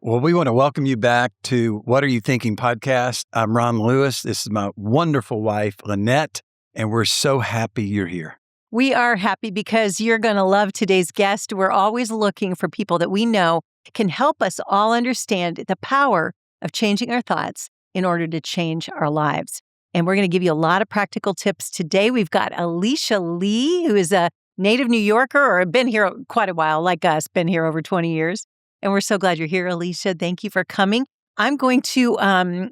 Well, we want to welcome you back to What Are You Thinking podcast. I'm Ron Lewis. This is my wonderful wife, Lynette, and we're so happy you're here. We are happy because you're going to love today's guest. We're always looking for people that we know can help us all understand the power of changing our thoughts in order to change our lives. And we're going to give you a lot of practical tips today. We've got Alicia Lee, who is a native New Yorker or been here quite a while, like us, been here over 20 years. And we're so glad you're here, Alicia. Thank you for coming. I'm going to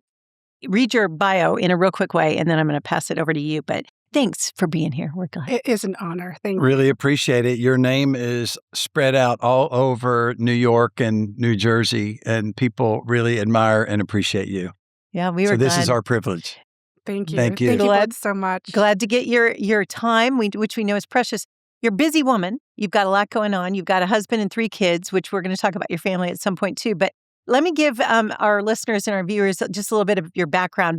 read your bio in a real quick way, and then I'm going to pass it over to you. But thanks for being here. We're glad. It is an honor. Thank you. Really appreciate it. Your name is spread out all over New York and New Jersey, and people really admire and appreciate you. Yeah, we were So this glad. is our privilege. Thank you. Thank you. Thank you Glad- both so much. Glad to get your time, which we know is precious. You're a busy woman. You've got a lot going on. You've got a husband and 3 kids, which we're going to talk about your family at some point too. But let me give our listeners and our viewers just a little bit of your background.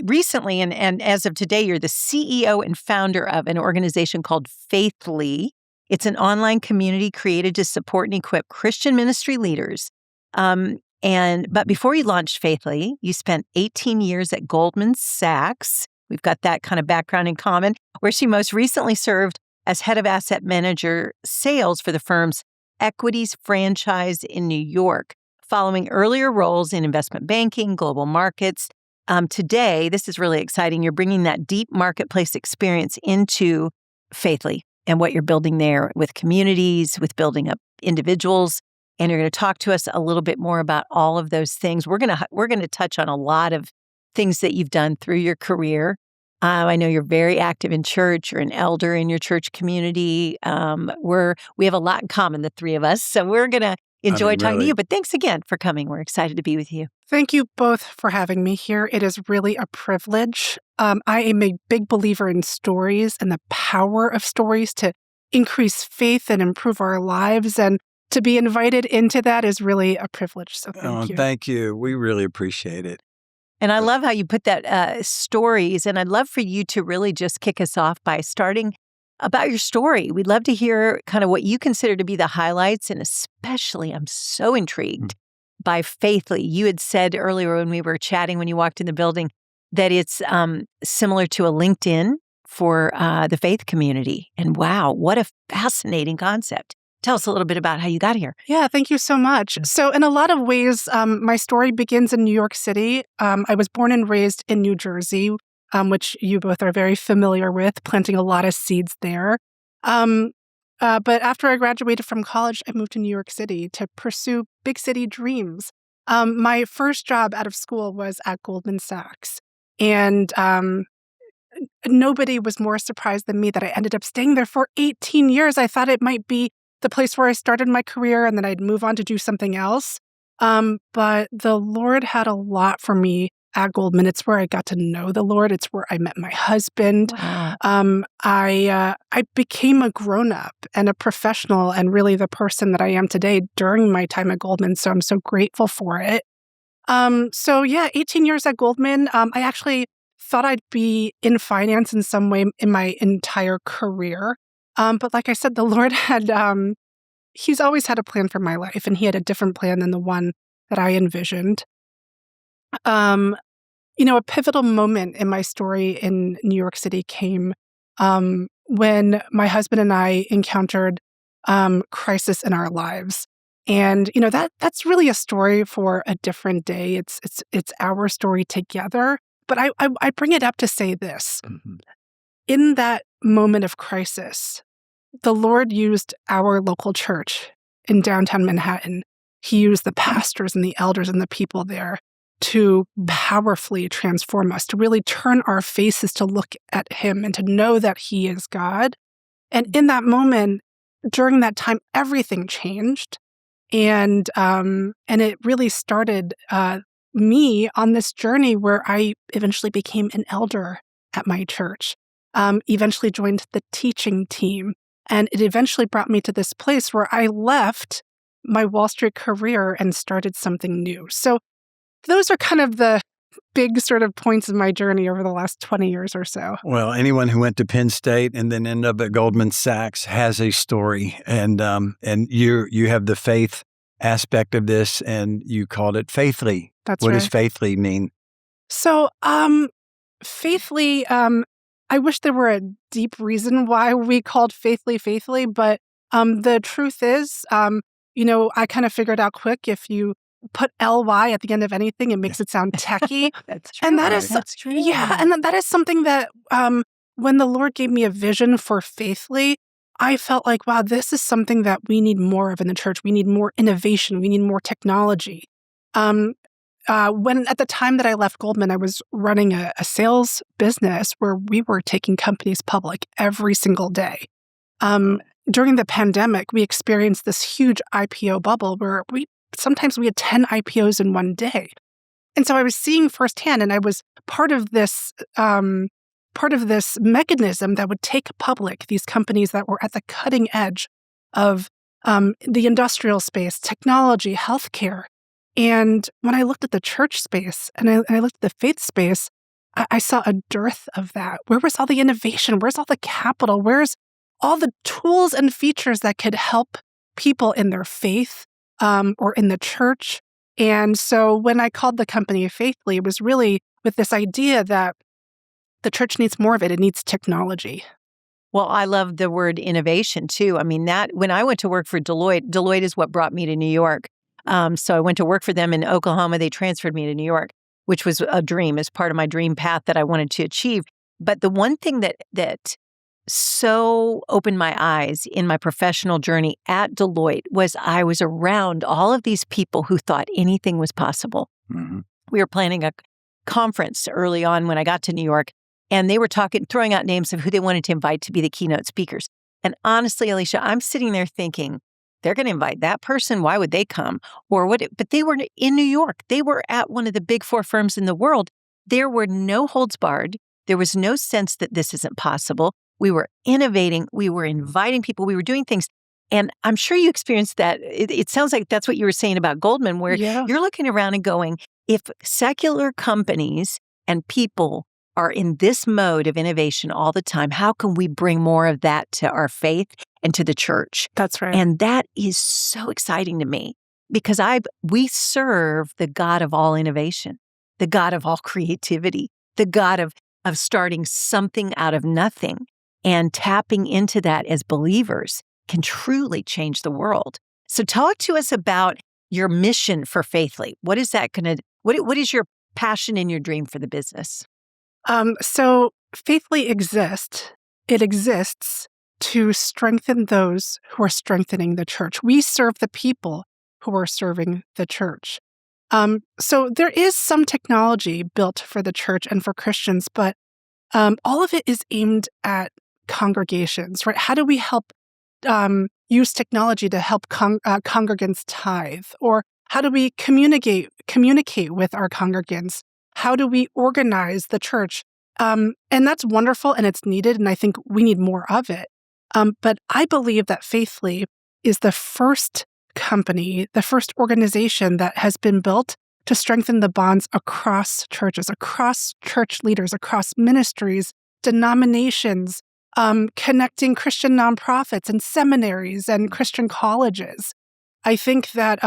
Recently and as of today, you're the CEO and founder of an organization called Faithly. It's an online community created to support and equip Christian ministry leaders. But before you launched Faithly, you spent 18 years at Goldman Sachs. We've got that kind of background in common, where she most recently served as head of asset manager sales for the firm's equities franchise in New York, following earlier roles in investment banking, global markets. Today, this is really exciting. You're bringing that deep marketplace experience into Faithly and what you're building there with communities, with building up individuals. And you're going to talk to us a little bit more about all of those things. We're going to touch on a lot of things that you've done through your career. I know you're very active in church. You're an elder in your church community. We have a lot in common, the 3 of us. So we're going to enjoy talking to you. But thanks again for coming. We're excited to be with you. Thank you both for having me here. It is really a privilege. I am a big believer in stories and the power of stories to increase faith and improve our lives. And to be invited into that is really a privilege. So thank you. Thank you. We really appreciate it. And I love how you put that stories. And I'd love for you to really just kick us off by starting about your story. We'd love to hear kind of what you consider to be the highlights. And especially, I'm so intrigued by Faithly. You had said earlier when we were chatting, when you walked in the building, that it's similar to a LinkedIn for the faith community. And wow, what a fascinating concept. Tell us a little bit about how you got here. Yeah, thank you so much. So in a lot of ways, my story begins in New York City. I was born and raised in New Jersey, which you both are very familiar with, planting a lot of seeds there. But after I graduated from college, I moved to New York City to pursue big city dreams. My first job out of school was at Goldman Sachs. And nobody was more surprised than me that I ended up staying there for 18 years. I thought it might be the place where I started my career and then I'd move on to do something else. But the Lord had a lot for me at Goldman. It's where I got to know the Lord. It's where I met my husband. Wow. I became a grown-up and a professional and really the person that I am today during my time at Goldman. So I'm so grateful for it. 18 years at Goldman. I actually thought I'd be in finance in some way in my entire career. But like I said, the Lord He's always had a plan for my life, and He had a different plan than the one that I envisioned. A pivotal moment in my story in New York City came when my husband and I encountered crisis in our lives. And, that's really a story for a different day. It's our story together. But I bring it up to say this. Mhm. In that moment of crisis, the Lord used our local church in downtown Manhattan. He used the pastors and the elders and the people there to powerfully transform us, to really turn our faces to look at Him and to know that He is God. And in that moment, during that time, everything changed. And it really started me on this journey where I eventually became an elder at my church, eventually joined the teaching team. And it eventually brought me to this place where I left my Wall Street career and started something new. So those are kind of the big sort of points of my journey over the last 20 years or so. Well, anyone who went to Penn State and then ended up at Goldman Sachs has a story, and you have the faith aspect of this, and you called it Faithly. That's What right. does Faithly mean? So, Faithly, I wish there were a deep reason why we called Faithly, but the truth is, I kind of figured out quick if you put ly at the end of anything, it makes it sound techy. That's true. And that is, That's true. yeah, and that is something that when the Lord gave me a vision for Faithly, I felt like, wow, this is something that we need more of in the church. We need more innovation. We need more technology. When at the time that I left Goldman, I was running a sales business where we were taking companies public every single day. During the pandemic, we experienced this huge IPO bubble where sometimes we had 10 IPOs in one day. And so I was seeing firsthand, and I was part of this mechanism that would take public these companies that were at the cutting edge of the industrial space, technology, healthcare. And when I looked at the church space and I looked at the faith space, I saw a dearth of that. Where was all the innovation? Where's all the capital? Where's all the tools and features that could help people in their faith or in the church? And so when I called the company Faithly, it was really with this idea that the church needs more of it. It needs technology. Well, I love the word innovation too. I mean, that when I went to work for Deloitte is what brought me to New York. So I went to work for them in Oklahoma. They transferred me to New York, which was a dream, as part of my dream path that I wanted to achieve. But the one thing that so opened my eyes in my professional journey at Deloitte was I was around all of these people who thought anything was possible. Mm-hmm. We were planning a conference early on when I got to New York, and they were throwing out names of who they wanted to invite to be the keynote speakers. And honestly, Alicia, I'm sitting there thinking, they're going to invite that person. Why would they come? But they were in New York. They were at one of the big four firms in the world. There were no holds barred. There was no sense that this isn't possible. We were innovating. We were inviting people. We were doing things. And I'm sure you experienced that. It sounds like that's what you were saying about Goldman, where you're looking around and going, if secular companies and people are in this mode of innovation all the time, how can we bring more of that to our faith and to the church? That's right. And that is so exciting to me because we serve the God of all innovation, the God of all creativity, the God of starting something out of nothing, and tapping into that as believers can truly change the world. So talk to us about your mission for Faithly. What is that going to, what is your passion and your dream for the business? So Faithly exists. It exists to strengthen those who are strengthening the church. We serve the people who are serving the church. So there is some technology built for the church and for Christians, but all of it is aimed at congregations, right? How do we help use technology to help congregants tithe? Or how do we communicate with our congregants? How do we organize the church? And that's wonderful and it's needed, and I think we need more of it. But I believe that Faithly is the first company, the first organization that has been built to strengthen the bonds across churches, across church leaders, across ministries, denominations, connecting Christian nonprofits and seminaries and Christian colleges. I think that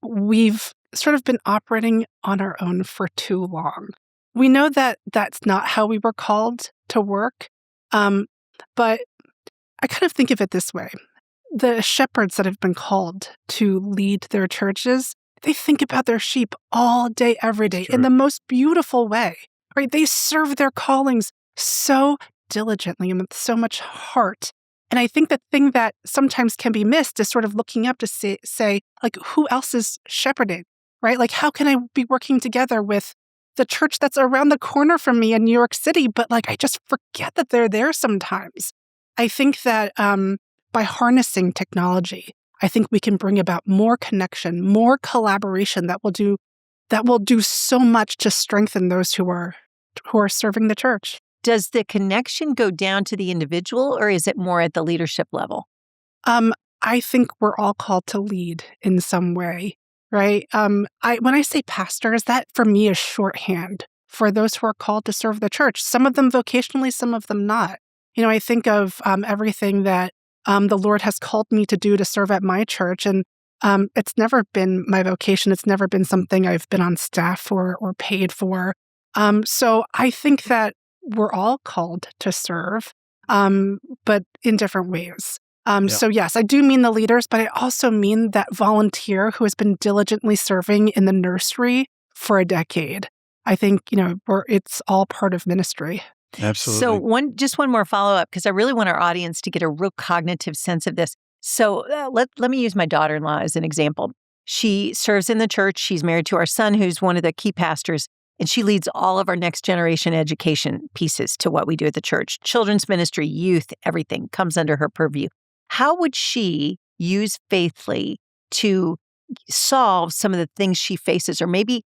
we've sort of been operating on our own for too long. We know that that's not how we were called to work, but I kind of think of it this way. The shepherds that have been called to lead their churches, they think about their sheep all day, every day, in the most beautiful way, right? They serve their callings so diligently and with so much heart. And I think the thing that sometimes can be missed is sort of looking up to say, like, who else is shepherding, right? Like, how can I be working together with the church that's around the corner from me in New York City? But like, I just forget that they're there sometimes. I think that by harnessing technology, I think we can bring about more connection, more collaboration that will do so much to strengthen those who are serving the church. Does the connection go down to the individual, or is it more at the leadership level? I think we're all called to lead in some way, right? When I say pastors, that for me is shorthand for those who are called to serve the church. Some of them vocationally, some of them not. I think of everything that the Lord has called me to do to serve at my church, and It's never been my vocation. It's never been something I've been on staff for or paid for. So I think that we're all called to serve, but in different ways. So yes, I do mean the leaders, but I also mean that volunteer who has been diligently serving in the nursery for a decade. I think, it's all part of ministry. Absolutely. So just one more follow-up, because I really want our audience to get a real cognitive sense of this. So let me use my daughter-in-law as an example. She serves in the church. She's married to our son, who's one of the key pastors, and she leads all of our next generation education pieces to what we do at the church. Children's ministry, youth, everything comes under her purview. How would she use Faithly to solve some of the things she faces, or maybe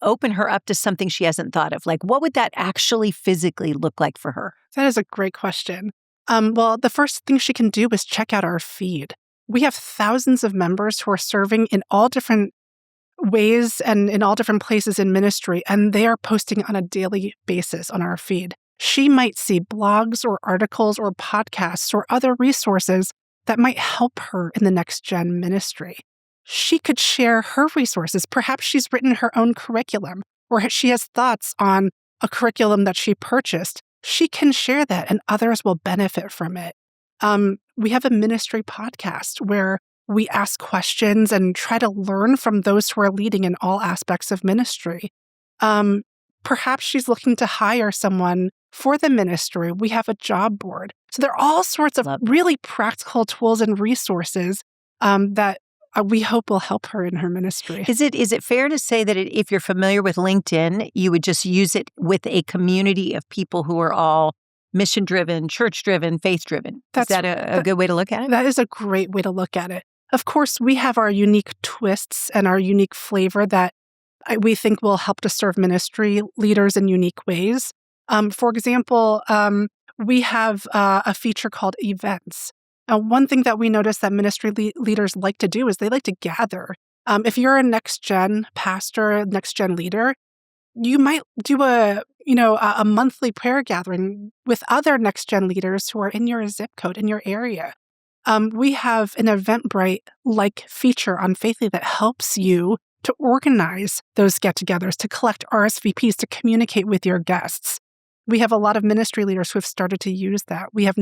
open her up to something she hasn't thought of? Like, what would that actually physically look like for her? That is a great question. Well, the first thing she can do is check out our feed. We have thousands of members who are serving in all different ways and in all different places in ministry, and they are posting on a daily basis on our feed. She might see blogs or articles or podcasts or other resources that might help her in the next gen ministry. She could share her resources. Perhaps she's written her own curriculum, or she has thoughts on a curriculum that she purchased. She can share that and others will benefit from it. We have a ministry podcast where we ask questions and try to learn from those who are leading in all aspects of ministry. Perhaps she's looking to hire someone for the ministry. We have a job board. So there are all sorts of really practical tools and resources that we hope will help her in her ministry. Is it fair to say that if you're familiar with LinkedIn, you would just use it with a community of people who are all mission-driven, church-driven, faith-driven? Is that a good way to look at it? That is a great way to look at it. Of course, we have our unique twists and our unique flavor that we think will help to serve ministry leaders in unique ways. For example, we have a feature called events. One thing that we notice that ministry leaders like to do is they like to gather. If you're a next-gen pastor, next-gen leader, you might do a monthly prayer gathering with other next-gen leaders who are in your zip code, in your area. We have an Eventbrite-like feature on Faithly that helps you to organize those get-togethers, to collect RSVPs, to communicate with your guests. We have a lot of ministry leaders who have started to use that. We have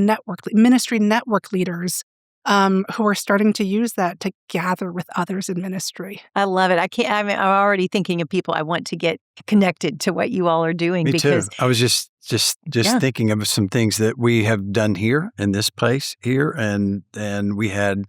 ministry network leaders who are starting to use that to gather with others in ministry. I love it. I'm already thinking of people I want to get connected to what you all are doing. Me because too. I was just thinking of some things that we have done here in this place here, and we had.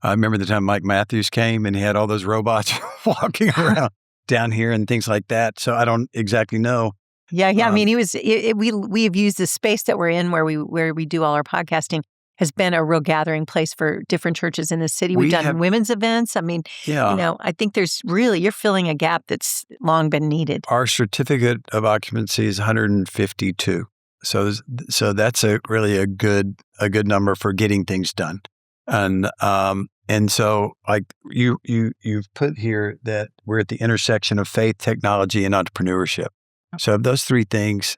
I remember the time Mike Matthews came and he had all those robots walking around down here and things like that. So I don't exactly know. Yeah. I mean, we have used the space that we're in where we do all our podcasting has been a real gathering place for different churches in the city. We've done women's events. I mean, I think you're filling a gap that's long been needed. Our certificate of occupancy is 152. So that's really a good number for getting things done. And so like you've put here that we're at the intersection of faith, technology, and entrepreneurship. So of those three things,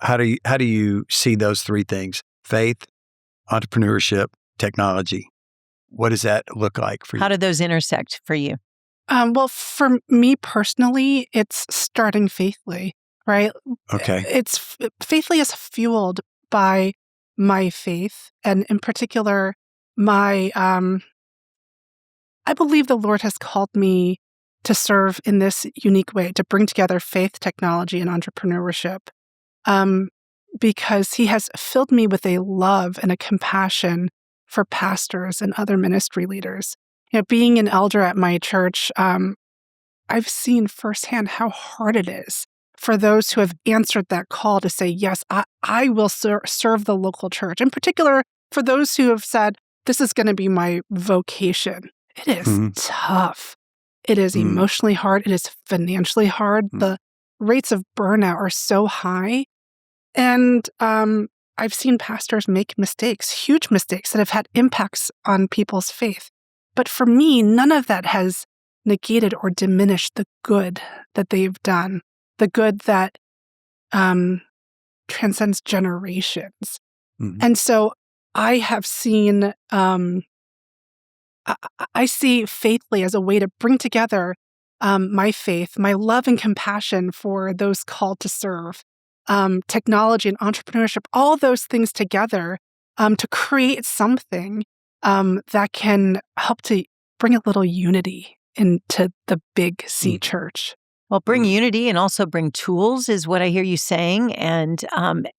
how do you see those three things? Faith, entrepreneurship, technology. What does that look like for you? How do those intersect for you? Well, for me personally, it's starting Faithly, right? Okay. Faithly is fueled by my faith, and in particular, I believe the Lord has called me to serve in this unique way, to bring together faith, technology, and entrepreneurship, because He has filled me with a love and a compassion for pastors and other ministry leaders. Being an elder at my church, I've seen firsthand how hard it is for those who have answered that call to say, yes, I will serve the local church. In particular, for those who have said, this is going to be my vocation. It is tough. It is emotionally hard. It is financially hard. The rates of burnout are so high. And I've seen pastors make mistakes, huge mistakes that have had impacts on people's faith. But for me, none of that has negated or diminished the good that they've done, the good that transcends generations. And so I have seen I see Faithfully as a way to bring together my faith, my love and compassion for those called to serve, technology and entrepreneurship, all those things together to create something that can help to bring a little unity into the big C church. Well, bring unity and also bring tools is what I hear you saying. And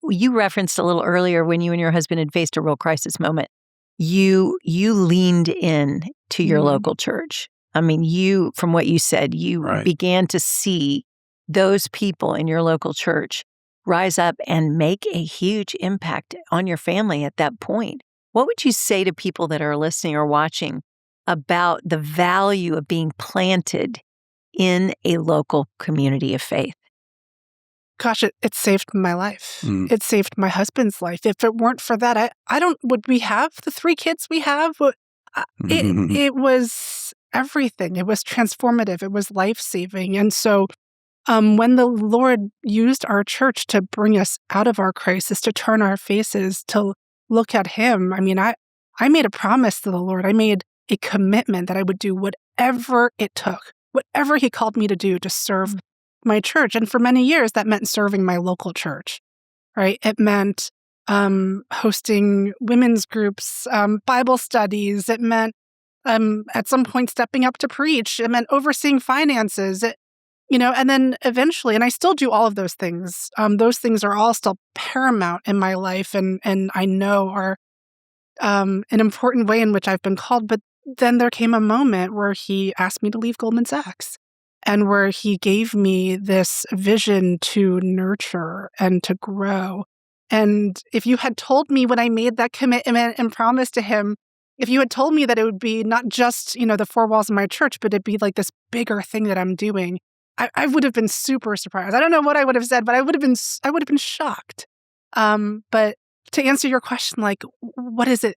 you referenced a little earlier when you and your husband had faced a real crisis moment. You leaned in to your local church. I mean, from what you said, you began to see those people in your local church rise up and make a huge impact on your family at that point. What would you say to people that are listening or watching about the value of being planted in a local community of faith? Gosh, it saved my life. It saved my husband's life. If it weren't for that, would we have the 3 kids we have? It was everything. It was transformative. It was life-saving. And so when the Lord used our church to bring us out of our crisis, to turn our faces, to look at Him, I mean, I made a promise to the Lord. I made a commitment that I would do whatever it took, whatever He called me to do to serve my church. And for many years, that meant serving my local church, right? It meant hosting women's groups, Bible studies. It meant at some point stepping up to preach. It meant overseeing finances. And then eventually, and I still do all of those things. Those things are all still paramount in my life, and I know are an important way in which I've been called. But then there came a moment where He asked me to leave Goldman Sachs, and where He gave me this vision to nurture and to grow. And if you had told me when I made that commitment and promise to Him, if you had told me that it would be not just, the 4 walls of my church, but it'd be like this bigger thing that I'm doing, I would have been super surprised. I don't know what I would have said, but I would have been shocked. But to answer your question, like, what is it?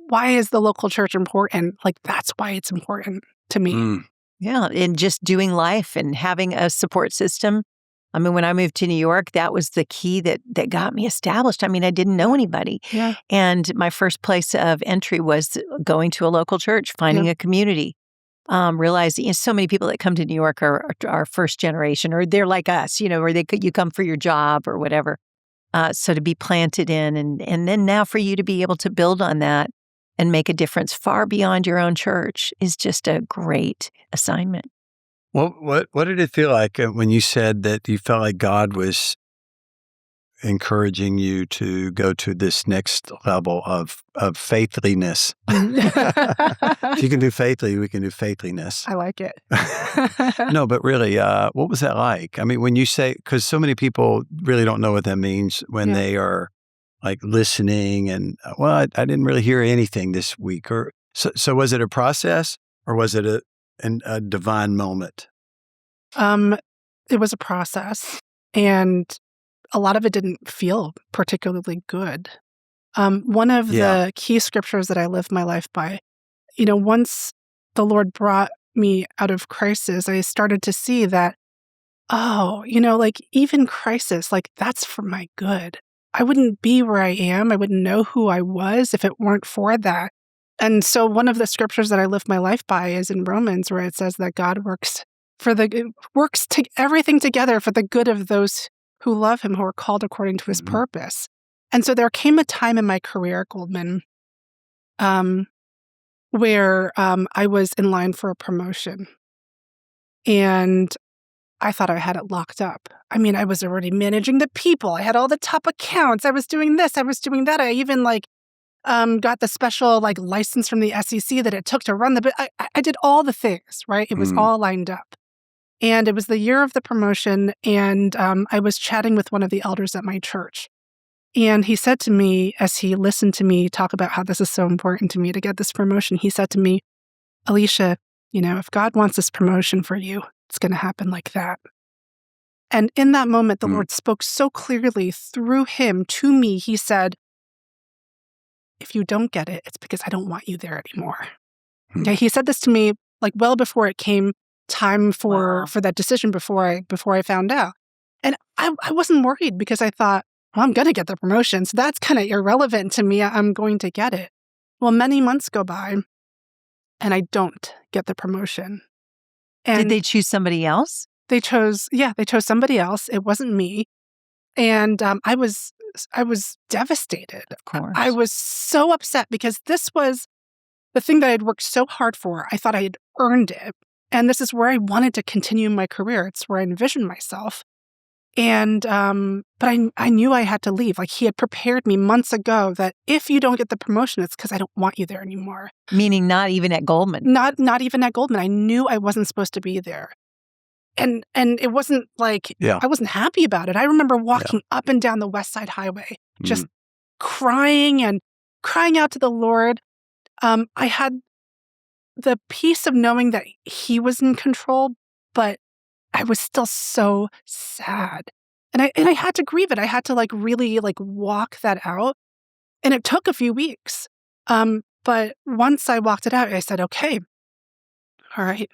Why is the local church important? Like, that's why it's important to me. Yeah, and just doing life and having a support system. I mean, when I moved to New York, that was the key that got me established. I mean, I didn't know anybody. Yeah. And my first place of entry was going to a local church, finding a community. Realizing so many people that come to New York are first generation, or they're like us, or you come for your job or whatever. So to be planted in, and then now for you to be able to build on that and make a difference far beyond your own church is just a great assignment. Well, what did it feel like when you said that you felt like God was encouraging you to go to this next level of faithliness? If you can do faithfully, we can do faithliness. I like it. No, but really, what was that like? I mean, when you say, because so many people really don't know what that means when they are like listening and, I didn't really hear anything this week. Or so was it a process, or was it a divine moment? It was a process, and a lot of it didn't feel particularly good. One of the key scriptures that I live my life by, once the Lord brought me out of crisis, I started to see that, like even crisis, like that's for my good. I wouldn't be where I am. I wouldn't know who I was if it weren't for that. And so one of the scriptures that I live my life by is in Romans, where it says that God works everything together for the good of those who love Him, who are called according to His purpose. And so there came a time in my career at Goldman where I was in line for a promotion. And I thought I had it locked up. I mean, I was already managing the people. I had all the top accounts. I was doing this. I was doing that. I even got the special license from the SEC that it took to run I did all the things, right? It was all lined up. And it was the year of the promotion, and I was chatting with one of the elders at my church. And he said to me, as he listened to me talk about how this is so important to me to get this promotion, he said to me, Alicia, if God wants this promotion for you, it's going to happen like that. And in that moment, the Lord spoke so clearly through him to me. He said, if you don't get it, it's because I don't want you there anymore. Okay, he said this to me well before it came time for that decision, before I found out. And I wasn't worried, because I thought, well, I'm going to get the promotion, so that's kind of irrelevant to me. I'm going to get it. Well, many months go by, and I don't get the promotion. Did And they choose somebody else? they chose somebody else. It wasn't me. And I was devastated. Of course. I was so upset because this was the thing that I'd worked so hard for. I thought I had earned it. And this is where I wanted to continue my career. It's where I envisioned myself. And, but I knew I had to leave. Like, he had prepared me months ago that if you don't get the promotion, it's because I don't want you there anymore. Meaning not even at Goldman. Not even at Goldman. I knew I wasn't supposed to be there. And it wasn't like, I wasn't happy about it. I remember walking up and down the West Side Highway, just crying out to the Lord. I had the peace of knowing that he was in control, but I was still so sad. And I had to grieve it. I had to really walk that out. And it took a few weeks. But once I walked it out, I said, okay, all right,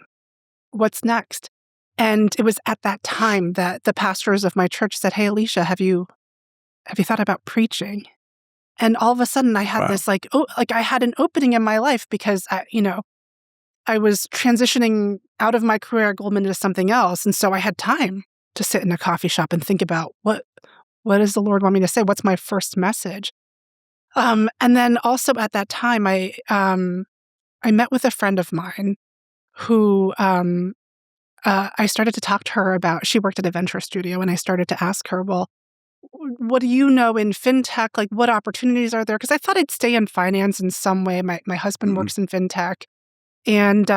what's next? And it was at that time that the pastors of my church said, hey, Alicia, have you thought about preaching? And all of a sudden I had this I had an opening in my life because I was transitioning out of my career at Goldman to something else. And so I had time to sit in a coffee shop and think about what does the Lord want me to say? What's my first message? And then also at that time, I met with a friend of mine who I started to talk to her about, she worked at a venture studio, and I started to ask her, well, what do you know in fintech? Like, what opportunities are there? Because I thought I'd stay in finance in some way. My husband works in fintech. And,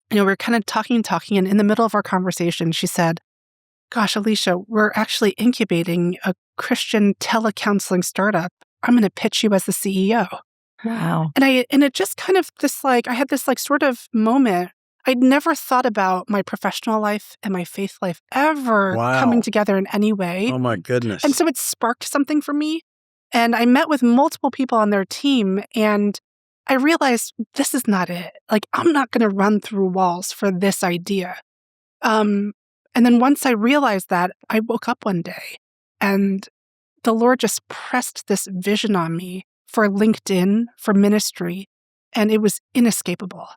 we were kind of talking. And in the middle of our conversation, she said, gosh, Alicia, we're actually incubating a Christian telecounseling startup. I'm going to pitch you as the CEO. Wow. And it just kind of I had this sort of moment. I'd never thought about my professional life and my faith life ever coming together in any way. Oh, my goodness. And so it sparked something for me. And I met with multiple people on their team, and I realized this is not it. Like, I'm not going to run through walls for this idea. And then once I realized that, I woke up one day and the Lord just pressed this vision on me for LinkedIn, for ministry, and it was inescapable.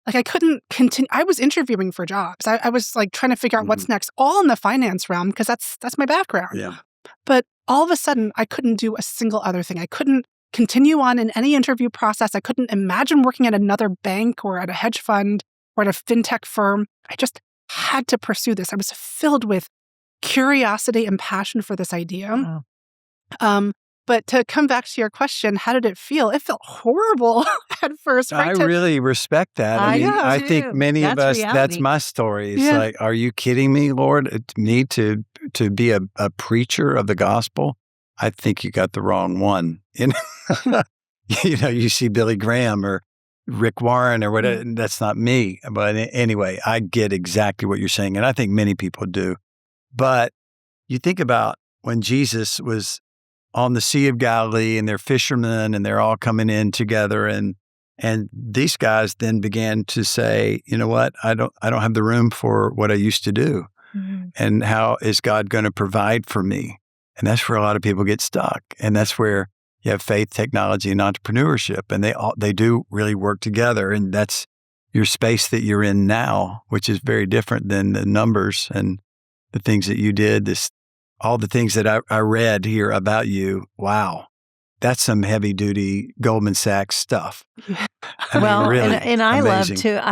Like, I couldn't continue. I was interviewing for jobs. I was trying to figure out what's next, all in the finance realm, because that's my background. Yeah. But all of a sudden, I couldn't do a single other thing. I couldn't continue on in any interview process. I couldn't imagine working at another bank or at a hedge fund or at a fintech firm. I just had to pursue this. I was filled with curiosity and passion for this idea. Wow. But to come back to your question, how did it feel? It felt horrible at first. Right? I really respect that. I think many of us, reality. that's my story. It's like, are you kidding me, Lord? Me to be a preacher of the gospel? I think you got the wrong one. You see Billy Graham or Rick Warren or whatever. That's not me. But anyway, I get exactly what you're saying. And I think many people do. But you think about when Jesus was on the Sea of Galilee and they're fishermen and they're all coming in together. And these guys then began to say, you know what? I don't have the room for what I used to do. Mm-hmm. And how is God going to provide for me? And that's where a lot of people get stuck. And that's where you have faith, technology, and entrepreneurship. And they do really work together. And that's your space that you're in now, which is very different than the numbers and the things that you did, all the things that I read here about you. Wow. That's some heavy duty Goldman Sachs stuff. Really and I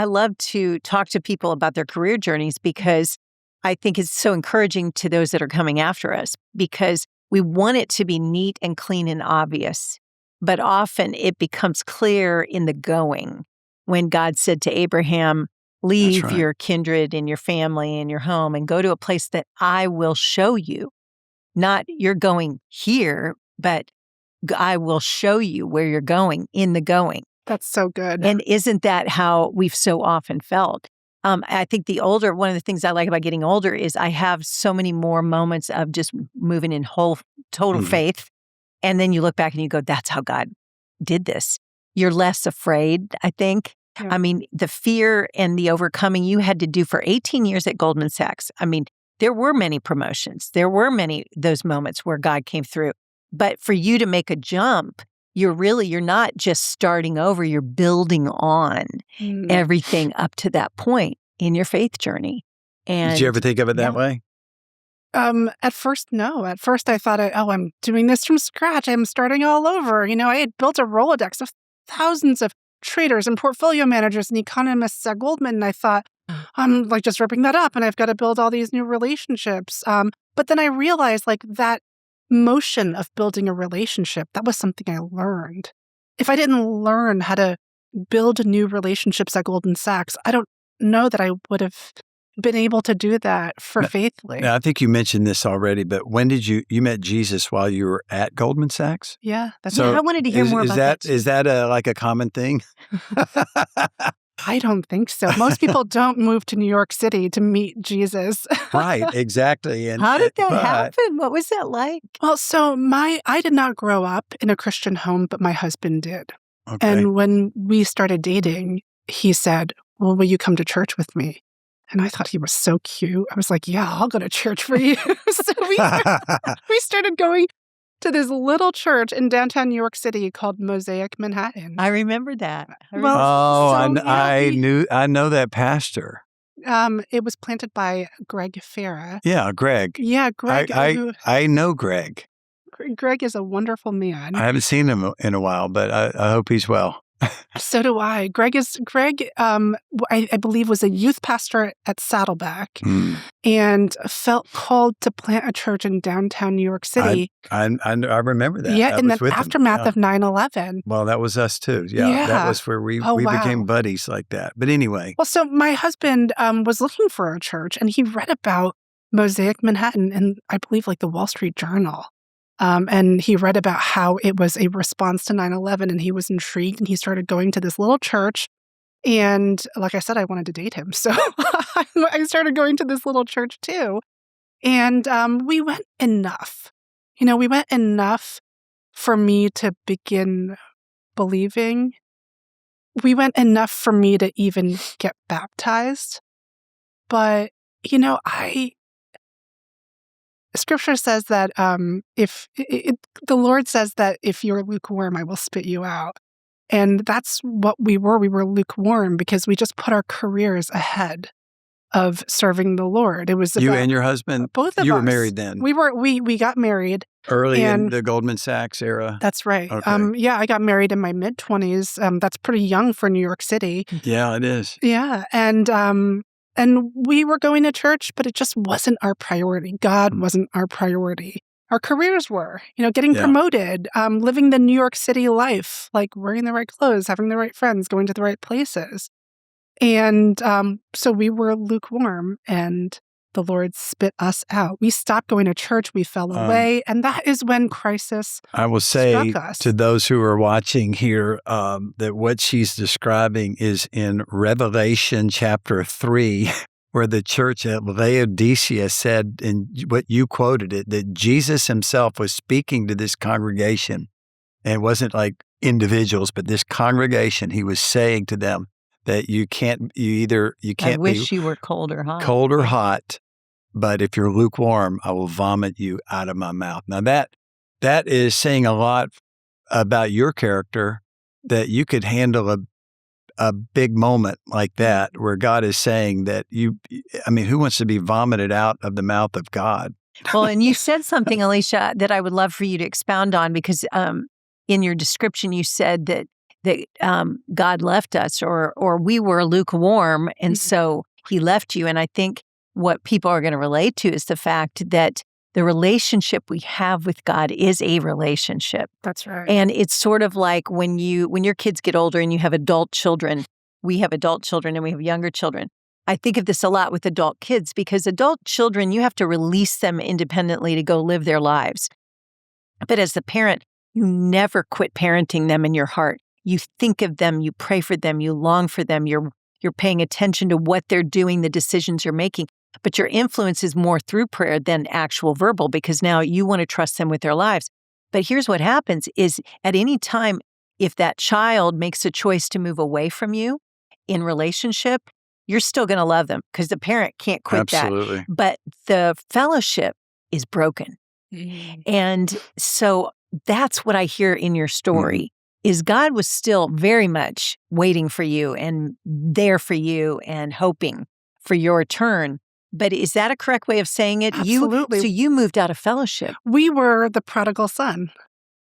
love to talk to people about their career journeys, because I think it's so encouraging to those that are coming after us, because we want it to be neat and clean and obvious. But often it becomes clear in the going. When God said to Abraham, leave your kindred and your family and your home and go to a place that I will show you. Not you're going here, but I will show you where you're going in the going. That's so good. And isn't that how we've so often felt? I think one of the things I like about getting older is I have so many more moments of just moving in total faith. And then you look back and you go, that's how God did this. You're less afraid, I think. Yeah. I mean, the fear and the overcoming you had to do for 18 years at Goldman Sachs. I mean, there were many promotions. There were many those moments where God came through. But for you to make a jump, you're not just starting over, you're building on everything up to that point in your faith journey. And did you ever think of it that way? At first, no. At first, I thought, I'm doing this from scratch. I'm starting all over. I had built a Rolodex of thousands of traders and portfolio managers and economists at Goldman, and I thought, I'm like just ripping that up, and I've got to build all these new relationships. But then I realized, like, that motion of building a relationship, that was something I learned. If I didn't learn how to build new relationships at Goldman Sachs, I don't know that I would have been able to do that for Faithfully. Now, I think you mentioned this already, but when did you met Jesus while you were at Goldman Sachs? Yeah, that's So right. I wanted to hear more about that. Is that like a common thing? I don't think so. Most people don't move to New York City to meet Jesus. Right, exactly. And how did that happen? What was that like? Well, so I did not grow up in a Christian home, but my husband did. Okay. And when we started dating, he said, well, will you come to church with me? And I thought he was so cute. I was like, yeah, I'll go to church for you. So we started going to this little church in downtown New York City called Mosaic Manhattan. I remember that. I know that pastor. It was planted by Greg Farah. Yeah, Greg. Yeah, Greg. I know Greg. Greg is a wonderful man. I haven't seen him in a while, but I hope he's well. So do I. Greg, I believe, was a youth pastor at Saddleback and felt called to plant a church in downtown New York City. I remember that. Yeah, in the aftermath of 9/11. Well, that was us too. Yeah. That was where we became buddies like that. But anyway. Well, so my husband was looking for a church, and he read about Mosaic Manhattan in, I believe, like the Wall Street Journal. And he read about how it was a response to 9/11, and he was intrigued, and he started going to this little church. And like I said, I wanted to date him. So I started going to this little church too. And we went enough. We went enough for me to begin believing. We went enough for me to even get baptized. But, Scripture says that the Lord says that if you're lukewarm, I will spit you out. And that's what we were. We were lukewarm because we just put our careers ahead of serving the Lord. It was you and your husband. Both of us. You were married then. We got married early in the Goldman Sachs era. That's right. Okay. I got married in my mid-20s. That's pretty young for New York City. Yeah, it is. Yeah, and we were going to church, but it just wasn't our priority. God wasn't our priority. Our careers were, getting promoted, living the New York City life, like wearing the right clothes, having the right friends, going to the right places. And so we were lukewarm, and the Lord spit us out. We stopped going to church. We fell away. And that is when crisis I will say struck us. To those who are watching here that what she's describing is in Revelation chapter 3, where the church at Laodicea said, in what you quoted it, that Jesus himself was speaking to this congregation. And it wasn't like individuals, but this congregation. He was saying to them that you can't I wish you were cold or hot. Cold or hot, but if you're lukewarm, I will vomit you out of my mouth. Now that is saying a lot about your character, that you could handle a big moment like that, where God is saying that who wants to be vomited out of the mouth of God? Well, and you said something, Alicia, that I would love for you to expound on, because in your description, you said that God left us, or we were lukewarm, and so he left you. And I think what people are going to relate to is the fact that the relationship we have with God is a relationship. That's right. And it's sort of like when your kids get older and you have adult children. We have adult children and we have younger children. I think of this a lot with adult kids, because adult children, you have to release them independently to go live their lives. But as the parent, you never quit parenting them in your heart. You think of them, you pray for them, you long for them, you're paying attention to what they're doing, the decisions you're making. But your influence is more through prayer than actual verbal, because now you want to trust them with their lives. But here's what happens is, at any time, if that child makes a choice to move away from you in relationship, you're still going to love them, because the parent can't quit Absolutely. that. But the fellowship is broken. And so that's what I hear in your story, is God was still very much waiting for you and there for you and hoping for your turn. But is that a correct way of saying it? Absolutely. So you moved out of fellowship. We were the prodigal son,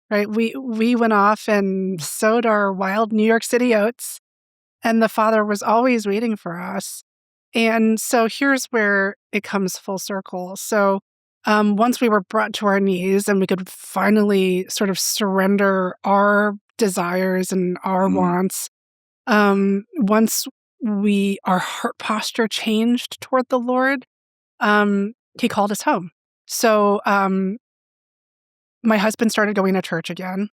right? We went off and sowed our wild New York City oats, and the Father was always waiting for us. And so here's where it comes full circle. So once we were brought to our knees and we could finally sort of surrender our desires and our wants, once our heart posture changed toward the Lord, he called us home. So my husband started going to church again.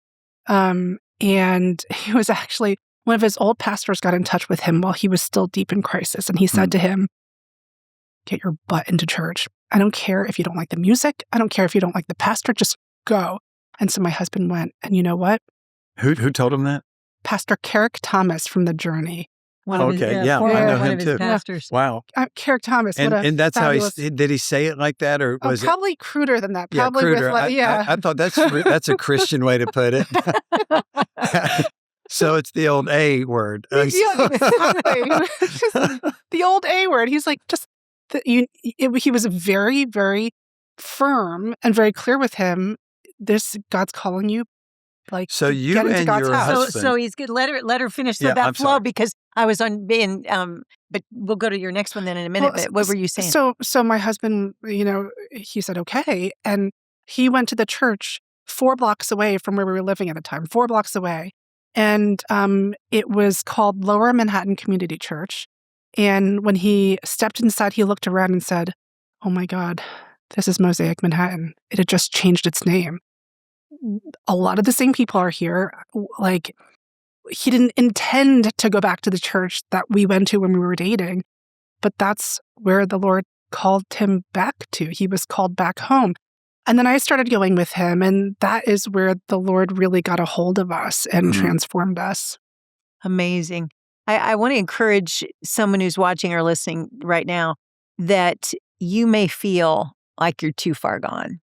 And he was actually, one of his old pastors got in touch with him while he was still deep in crisis. And he said to him, get your butt into church. I don't care if you don't like the music. I don't care if you don't like the pastor. Just go. And so my husband went. And you know what? Who told him that? Pastor Carrick Thomas from The Journey. I know him too. Pastors. Wow. Carrick Thomas. And that's fabulous... how did he say it like that, or was probably cruder than that? Yeah, probably cruder. with I thought that's a Christian way to put it. So it's the old A word. Exactly. The old A word. He's like, he was very, very firm and very clear with him. God's calling you. Like, so you get into and God's your house. husband. So he's good. Let her finish that flow, because I was on being. But we'll go to your next one then in a minute. But what were you saying? So my husband, he said okay, and he went to the church 4 blocks away from where we were living at the time. 4 blocks away, and it was called Lower Manhattan Community Church. And when he stepped inside, he looked around and said, "Oh my God, this is Mosaic Manhattan. It had just changed its name. A lot of the same people are here." Like, he didn't intend to go back to the church that we went to when we were dating, but that's where the Lord called him back to. He was called back home. And then I started going with him, and that is where the Lord really got a hold of us and transformed us. Amazing. I want to encourage someone who's watching or listening right now that you may feel like you're too far gone.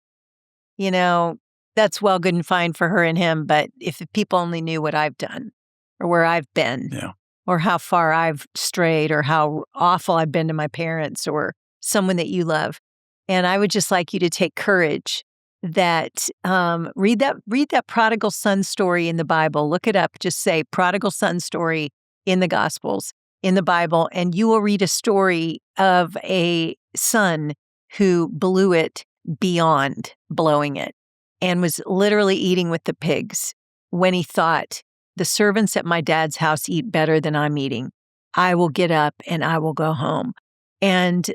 That's well, good and fine for her and him, but if the people only knew what I've done or where I've been or how far I've strayed or how awful I've been to my parents or someone that you love. And I would just like you to take courage that read that prodigal son story in the Bible. Look it up. Just say prodigal son story in the Gospels, in the Bible, and you will read a story of a son who blew it beyond blowing it and was literally eating with the pigs when he thought, the servants at my dad's house eat better than I'm eating. I will get up and I will go home. And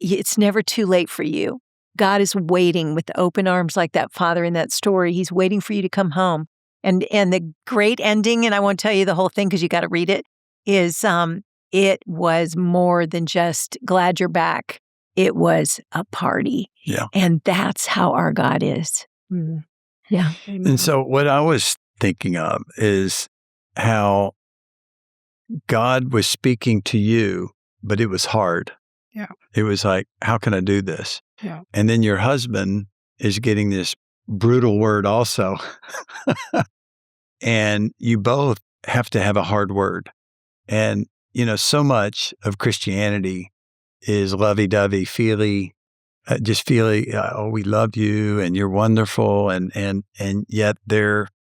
it's never too late for you. God is waiting with open arms like that father in that story. He's waiting for you to come home. And the great ending, and I won't tell you the whole thing because you got to read it, is it was more than just glad you're back. It was a party. Yeah. And that's how our God is. Mm. Yeah. Amen. And so what I was thinking of is how God was speaking to you, but it was hard. Yeah. It was like, how can I do this? Yeah. And then your husband is getting this brutal word also. And you both have to have a hard word. And, so much of Christianity is lovey-dovey, feely, oh, we love you and you're wonderful. And yet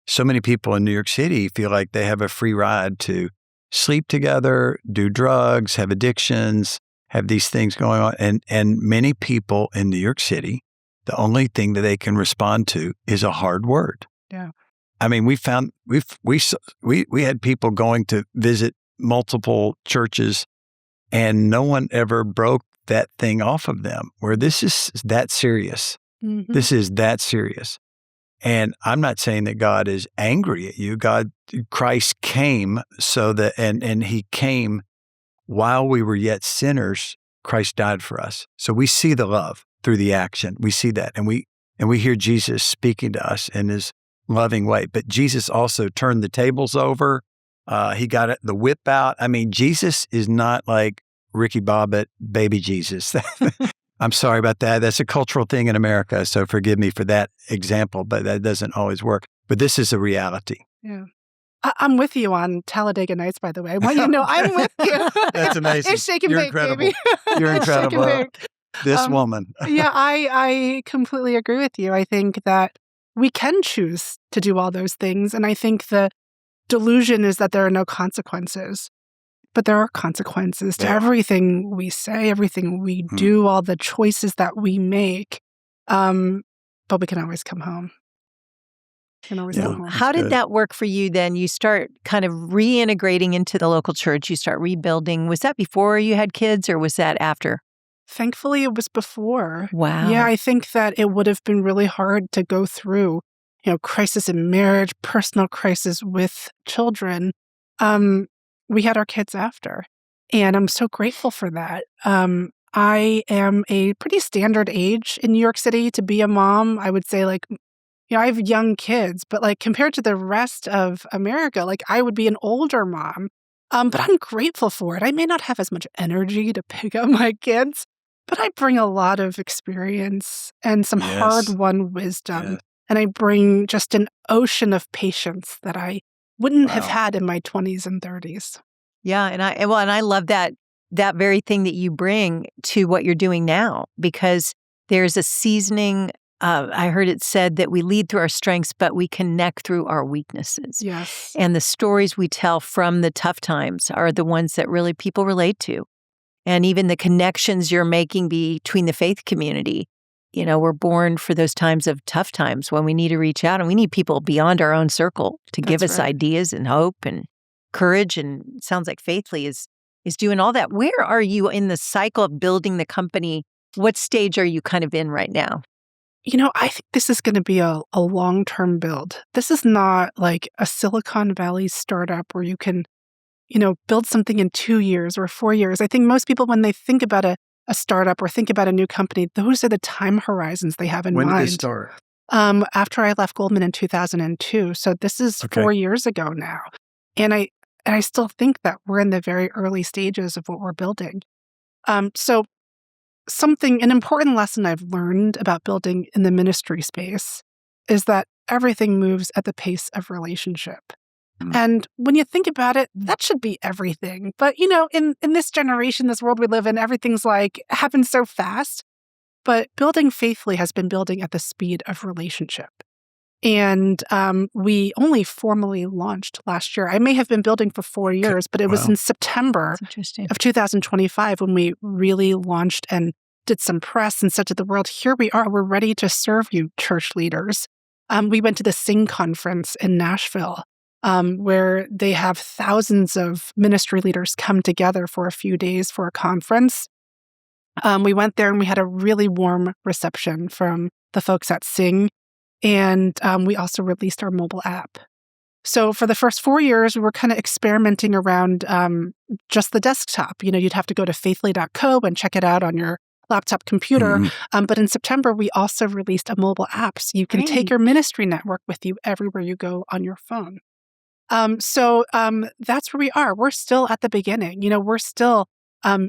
so many people in New York City feel like they have a free ride to sleep together, do drugs, have addictions, have these things going on. And many people in New York City, the only thing that they can respond to is a hard word. Yeah. I mean, we had people going to visit multiple churches, and no one ever broke that thing off of them, where this is that serious. Mm-hmm. This is that serious. And I'm not saying that God is angry at you. Christ came so that, and he came while we were yet sinners. Christ died for us. So we see the love through the action. We see that. And we hear Jesus speaking to us in his loving way. But Jesus also turned the tables over. He got the whip out. I mean, Jesus is not like Ricky Bobbitt, baby Jesus. I'm sorry about that. That's a cultural thing in America. So forgive me for that example, but that doesn't always work. But this is a reality. Yeah. I'm with you on Talladega Nights, by the way. I want you to know I'm with you. That's amazing. It's shake and You're bake, incredible. baby. You're It's shake and incredible. bake. This woman. Yeah, I completely agree with you. I think that we can choose to do all those things. And I think the delusion is that there are no consequences. But there are consequences to everything we say, everything we do, all the choices that we make. But we can always come home. How did that work for you then? You start kind of reintegrating into the local church. You start rebuilding. Was that before you had kids or was that after? Thankfully, it was before. Wow. Yeah, I think that it would have been really hard to go through, crisis in marriage, personal crisis with children. We had our kids after, and I'm so grateful for that. I am a pretty standard age in New York City to be a mom. I would say I have young kids, but compared to the rest of America, I would be an older mom. But I'm grateful for it. I may not have as much energy to pick up my kids, but I bring a lot of experience and some hard-won wisdom. Yes. And I bring just an ocean of patience that I wouldn't have had in my 20s and 30s. Yeah, and I love that very thing that you bring to what you're doing now, because there's a seasoning. I heard it said that we lead through our strengths, but we connect through our weaknesses. Yes. And the stories we tell from the tough times are the ones that really people relate to. And even the connections you're making between the faith community, we're born for those times of tough times when we need to reach out, and we need people beyond our own circle to give us ideas and hope and courage. And it sounds like Faithly is doing all that. Where are you in the cycle of building the company? What stage are you kind of in right now? I think this is going to be a long-term build. This is not like a Silicon Valley startup where you can, build something in 2 years or 4 years. I think most people, when they think about a startup or think about a new company, those are the time horizons they have in mind. When did they start? After I left Goldman in 2002. So this is 4 years ago now. And I still think that we're in the very early stages of what we're building. So an important lesson I've learned about building in the ministry space is that everything moves at the pace of relationship. And when you think about it, that should be everything. But, in this generation, this world we live in, everything's happens so fast. But building Faithfully has been building at the speed of relationship. And we only formally launched last year. I may have been building for 4 years, but it was in September of 2025 when we really launched and did some press and said to the world, here we are, we're ready to serve you, church leaders. We went to the Sing conference in Nashville, where they have thousands of ministry leaders come together for a few days for a conference. We went there and we had a really warm reception from the folks at Sing. And we also released our mobile app. So for the first 4 years, we were kind of experimenting around just the desktop. You'd have to go to faithly.co and check it out on your laptop computer. But in September, we also released a mobile app so you can take your ministry network with you everywhere you go on your phone. So that's where we are. We're still at the beginning. We're still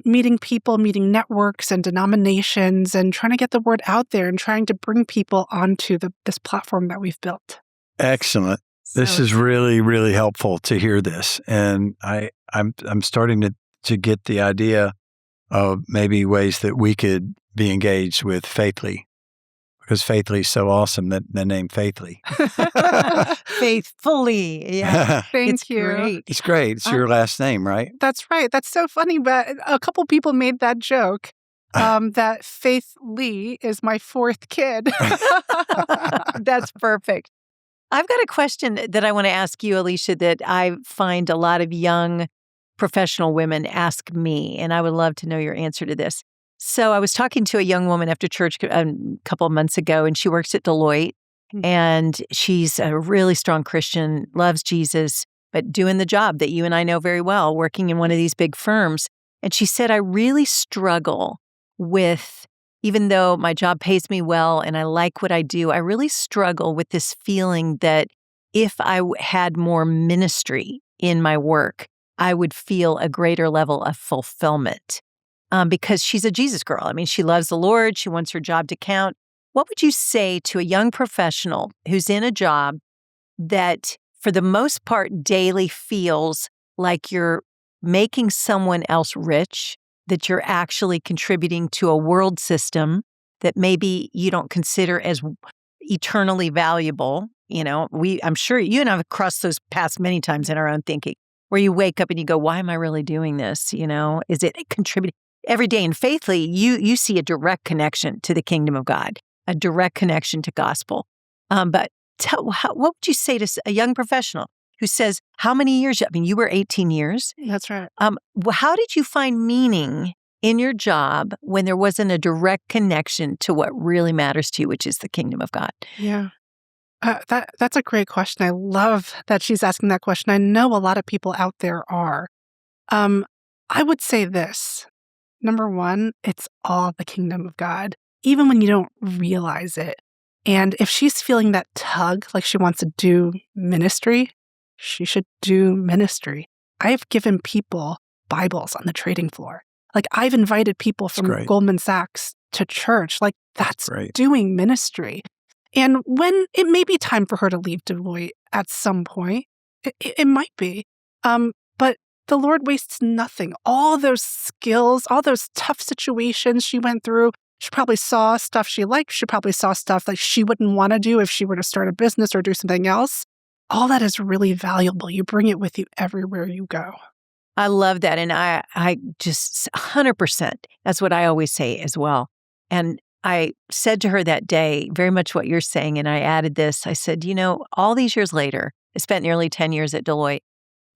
meeting people, meeting networks and denominations, and trying to get the word out there and trying to bring people onto this platform that we've built. Excellent. This is really, really helpful to hear this. And I'm starting to get the idea of maybe ways that we could be engaged with Faithly, because Faithly is so awesome, that the name Faithly. Faithfully. Yeah. Thank you. Great. It's great. It's your last name, right? That's right. That's so funny. But a couple people made that joke that Faith Lee is my fourth kid. That's perfect. I've got a question that I want to ask you, Alicia, that I find a lot of young professional women ask me, and I would love to know your answer to this. So I was talking to a young woman after church a couple of months ago, and she works at Deloitte, and she's a really strong Christian, loves Jesus, but doing the job that you and I know very well, working in one of these big firms. And she said, I really struggle with, even though my job pays me well and I like what I do, I really struggle with this feeling that if I had more ministry in my work, I would feel a greater level of fulfillment. because she's a Jesus girl. I mean, she loves the Lord. She wants her job to count. What would you say to a young professional who's in a job that, for the most part, daily feels like you're making someone else rich, that you're actually contributing to a world system that maybe you don't consider as eternally valuable? I'm sure you and I have crossed those paths many times in our own thinking, where you wake up and you go, why am I really doing this? Is it contributing? Every day in Faithly, you see a direct connection to the kingdom of God, a direct connection to gospel. But what would you say to a young professional who says, how many years? I mean, you were 18 years. That's right. How did you find meaning in your job when there wasn't a direct connection to what really matters to you, which is the kingdom of God? Yeah. That's a great question. I love that she's asking that question. I know a lot of people out there are. I would say this. Number one, it's all the kingdom of God, even when you don't realize it. And if she's feeling that tug, like she wants to do ministry, she should do ministry. I've given people Bibles on the trading floor. Like, I've invited people from Goldman Sachs to church. Like, that's doing ministry. And when it may be time for her to leave Deloitte at some point, it might be. But the Lord wastes nothing. All those skills, all those tough situations she went through, she probably saw stuff she liked. She probably saw stuff that she wouldn't want to do if she were to start a business or do something else. All that is really valuable. You bring it with you everywhere you go. I love that. And I just 100%, that's what I always say as well. And I said to her that day, very much what you're saying, and I added this. I said, all these years later, I spent nearly 10 years at Deloitte.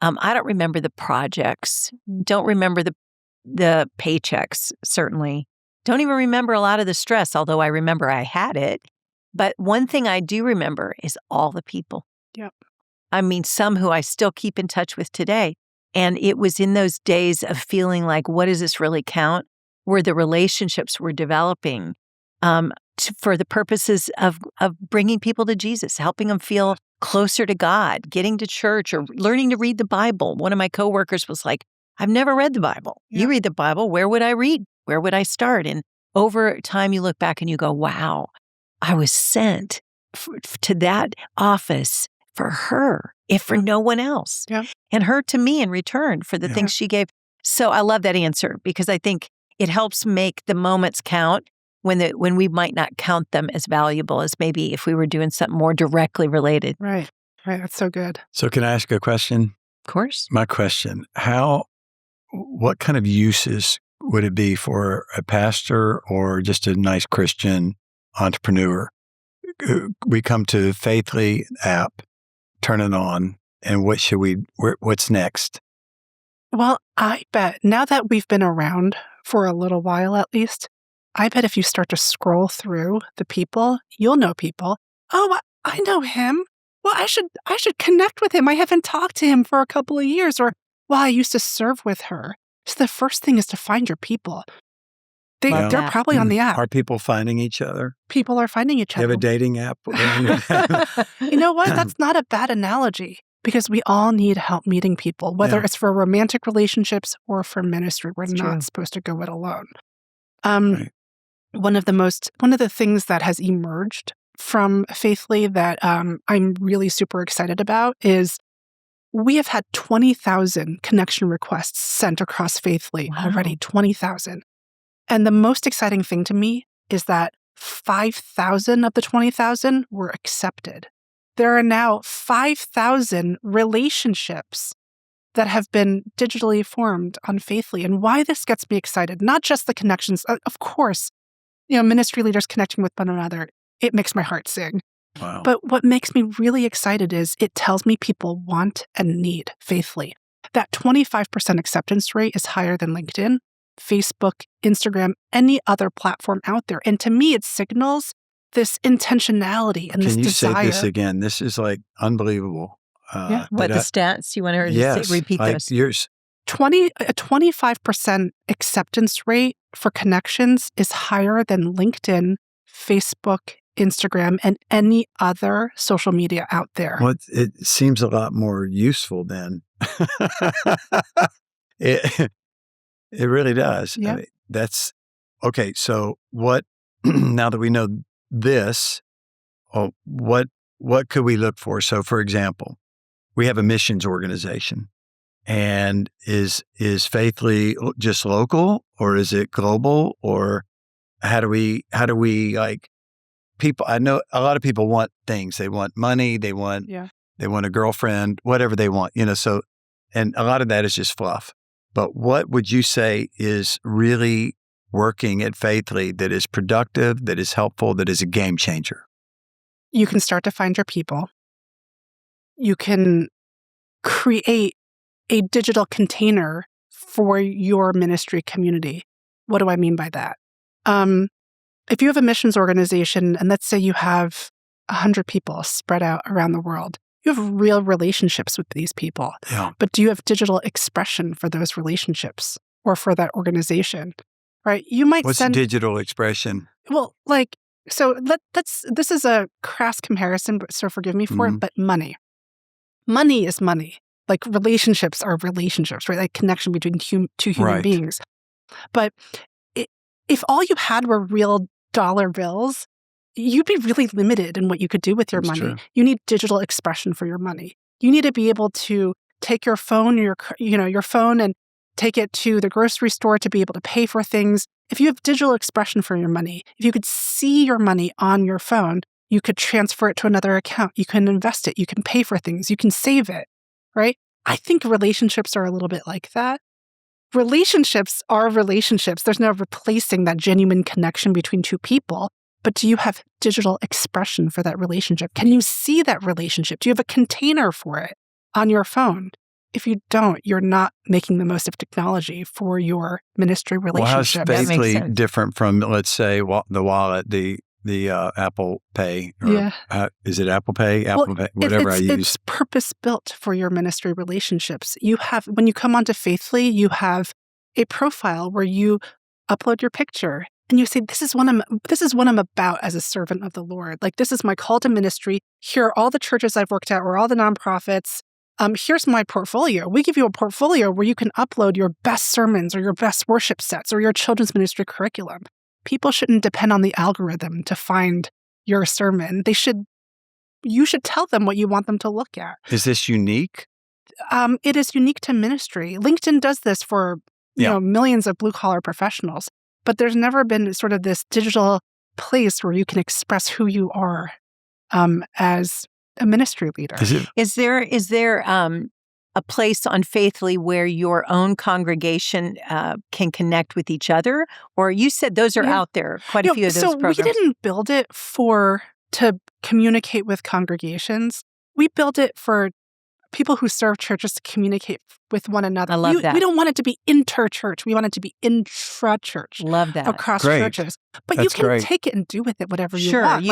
I don't remember the projects, don't remember the paychecks, certainly. Don't even remember a lot of the stress, although I remember I had it. But one thing I do remember is all the people. Yep. I mean, some who I still keep in touch with today. And it was in those days of feeling like, what does this really count? Where the relationships were developing for the purposes of bringing people to Jesus, helping them feel closer to God, getting to church, or learning to read the Bible. One of my coworkers was like, I've never read the Bible. Yeah. You read the Bible. Where would I read? Where would I start? And over time, you look back and you go, wow, I was sent to that office for her, if for no one else. Yeah. And her to me in return for the things she gave. So I love that answer, because I think it helps make the moments count when we might not count them as valuable as maybe if we were doing something more directly related. Right. That's so good. So can I ask a question? Of course. My question, what kind of uses would it be for a pastor or just a nice Christian entrepreneur? We come to Faithly app, turn it on, and what's next? Well, I bet now that we've been around for a little while at least, I bet if you start to scroll through the people, you'll know people. Oh, I know him. Well, I should connect with him. I haven't talked to him for a couple of years. Or, well, I used to serve with her. So the first thing is to find your people. They're probably on the app. Are people finding each other? People are finding each other. You have a dating app? You know what? That's not a bad analogy, because we all need help meeting people, whether it's for romantic relationships or for ministry. We're not supposed to go it alone. One of the things that has emerged from Faithly that I'm really super excited about is we have had 20,000 connection requests sent across Faithly already, 20,000. And the most exciting thing to me is that 5,000 of the 20,000 were accepted. There are now 5,000 relationships that have been digitally formed on Faithly. And why this gets me excited, not just the connections, of course, ministry leaders connecting with one another, it makes my heart sing. Wow. But what makes me really excited is it tells me people want and need Faithly. That 25% acceptance rate is higher than LinkedIn, Facebook, Instagram, any other platform out there. And to me, it signals this intentionality and this desire. Can you say this again? This is like unbelievable. What, the stats? You want her to repeat those? Yours. A 25% acceptance rate for connections is higher than LinkedIn, Facebook, Instagram, and any other social media out there. Well, it seems a lot more useful then. It really does. Yeah. that's okay. So what, now that we know this, what could we look for? So for example, we have a missions organization, and is Faithly just local, or is it global, or how do we like people? I know a lot of people want things. They want money. They want a girlfriend, whatever they want, so, and a lot of that is just fluff. But what would you say is really working at Faithly that is productive, that is helpful, that is a game changer? You can start to find your people. You can create a digital container for your ministry community. What do I mean by that? If you have a missions organization, and let's say you have 100 people spread out around the world, you have real relationships with these people. Yeah. But do you have digital expression for those relationships or for that organization? Right? You might What's send digital expression? Well, so this is a crass comparison, but so forgive me for it, but money. Money is money. Like relationships are relationships, right? Like connection between two human beings. But if all you had were real dollar bills, you'd be really limited in what you could do with your money. True. You need digital expression for your money. You need to be able to take your phone, your phone, and take it to the grocery store to be able to pay for things. If you have digital expression for your money, if you could see your money on your phone, you could transfer it to another account. You can invest it. You can pay for things. You can save it, right? I think relationships are a little bit like that. Relationships are relationships. There's no replacing that genuine connection between two people. But do you have digital expression for that relationship? Can you see that relationship? Do you have a container for it on your phone? If you don't, you're not making the most of technology for your ministry relationship. Well, how's Faithly different from, let's say, the wallet, the Apple Pay? Or, is it Apple Pay? Pay, whatever I use. It's purpose-built for your ministry relationships. When you come onto Faithly, you have a profile where you upload your picture and you say, this is what I'm about as a servant of the Lord. Like, this is my call to ministry. Here are all the churches I've worked at, or all the nonprofits. Here's my portfolio. We give you a portfolio where you can upload your best sermons or your best worship sets or your children's ministry curriculum. People shouldn't depend on the algorithm to find your sermon. You should tell them what you want them to look at. Is this unique? It is unique to ministry. LinkedIn does this for millions of blue-collar professionals, but there's never been sort of this digital place where you can express who you are as a ministry leader. Is there a place on Faithly where your own congregation can connect with each other? Or you said those are out there, quite a few of those programs. So we didn't build it to communicate with congregations. We built it for people who serve churches to communicate with one another. I love that. We don't want it to be inter-church. We want it to be intra-church. Love that. Across churches. But you can take it and do with it whatever you want.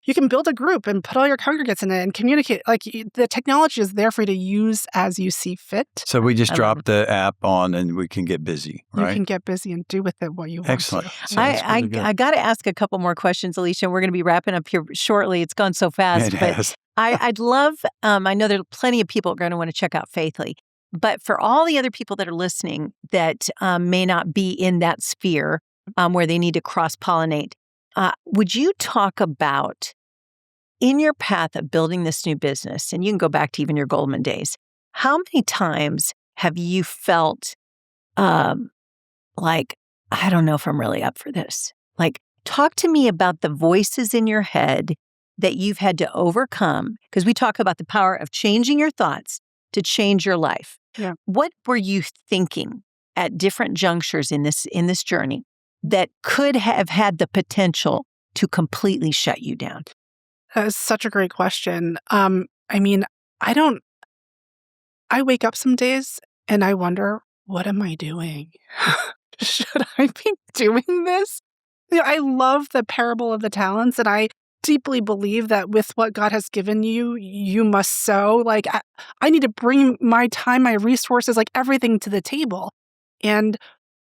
You can build a group and put all your congregants in it and communicate. Like, the technology is there for you to use as you see fit. So we just drop the app on and we can get busy, right? You can get busy and do with it what you want. Excellent. To. So I got to ask a couple more questions, Alicia. We're going to be wrapping up here shortly. It's gone so fast. I'd love, I know there are plenty of people going to want to check out Faithly. But for all the other people that are listening that may not be in that sphere where they need to cross-pollinate, would you talk about, in your path of building this new business, and you can go back to even your Goldman days, how many times have you felt like, I don't know if I'm really up for this? Like, talk to me about the voices in your head that you've had to overcome, because we talk about the power of changing your thoughts to change your life. Yeah. What were you thinking at different junctures in this journey that could have had the potential to completely shut you down? That is such a great question. I wake up some days and I wonder, what am I doing? Should I be doing this? I love the parable of the talents, and I deeply believe that with what God has given you, you must sow. Like, I need to bring my time, my resources, like everything to the table. And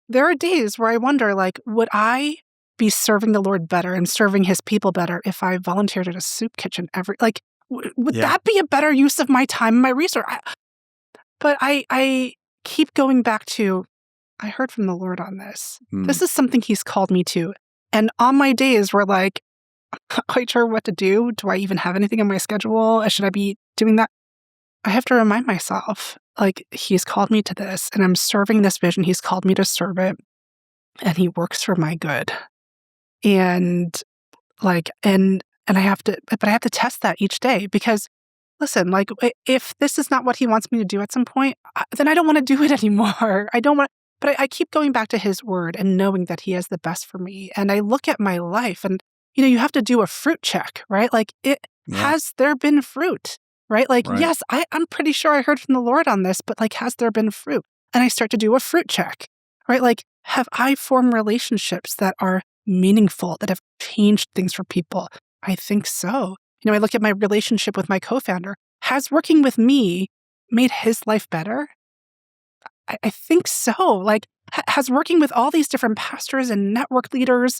there are days where I wonder, like, would I be serving the Lord better and serving his people better if I volunteered at a soup kitchen would that be a better use of my time and my resource? But I keep going back to, I heard from the Lord on this. This is something he's called me to. And on my days where like, I'm not quite sure what to do. Do I even have anything on my schedule? Should I be doing that? I have to remind myself, like, he's called me to this and I'm serving this vision. He's called me to serve it and he works for my good. And like, and I have to test that each day because listen, like, if this is not what he wants me to do at some point, then I don't want to do it anymore. But I keep going back to his word and knowing that he has the best for me. And I look at my life and, you have to do a fruit check, right? Like, has there been fruit, right? Like, yes, I'm pretty sure I heard from the Lord on this, but like, has there been fruit? And I start to do a fruit check, right? Like, have I formed relationships that are meaningful, that have changed things for people? I think so. I look at my relationship with my co-founder. Has working with me made his life better? I think so. Like, has working with all these different pastors and network leaders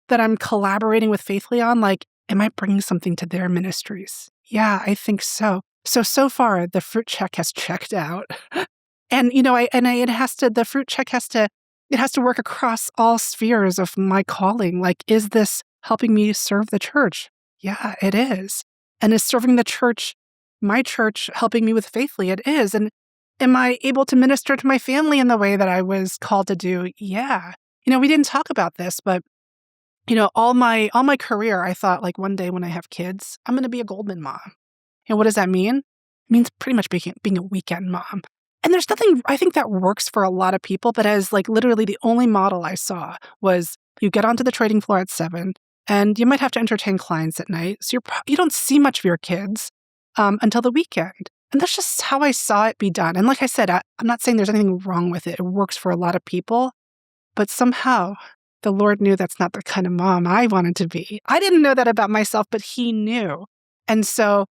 that I'm collaborating with faithfully on, like, am I bringing something to their ministries? Yeah, I think so. So far, the fruit check has checked out. And, the fruit check has to work across all spheres of my calling. Like, is this helping me serve the church? Yeah, it is. And is serving the church, my church, helping me with faithfully? It is. And am I able to minister to my family in the way that I was called to do? Yeah. We didn't talk about this, but, all my career, I thought, like, one day when I have kids, I'm going to be a Goldman mom. What does that mean? It means pretty much being a weekend mom. And there's nothing, I think, that works for a lot of people, but as like literally the only model I saw was you get onto the trading floor at 7, and you might have to entertain clients at night. So you don't see much of your kids until the weekend. And that's just how I saw it be done. And like I said, I'm not saying there's anything wrong with it. It works for a lot of people. But somehow the Lord knew that's not the kind of mom I wanted to be. I didn't know that about myself, but he knew. And so,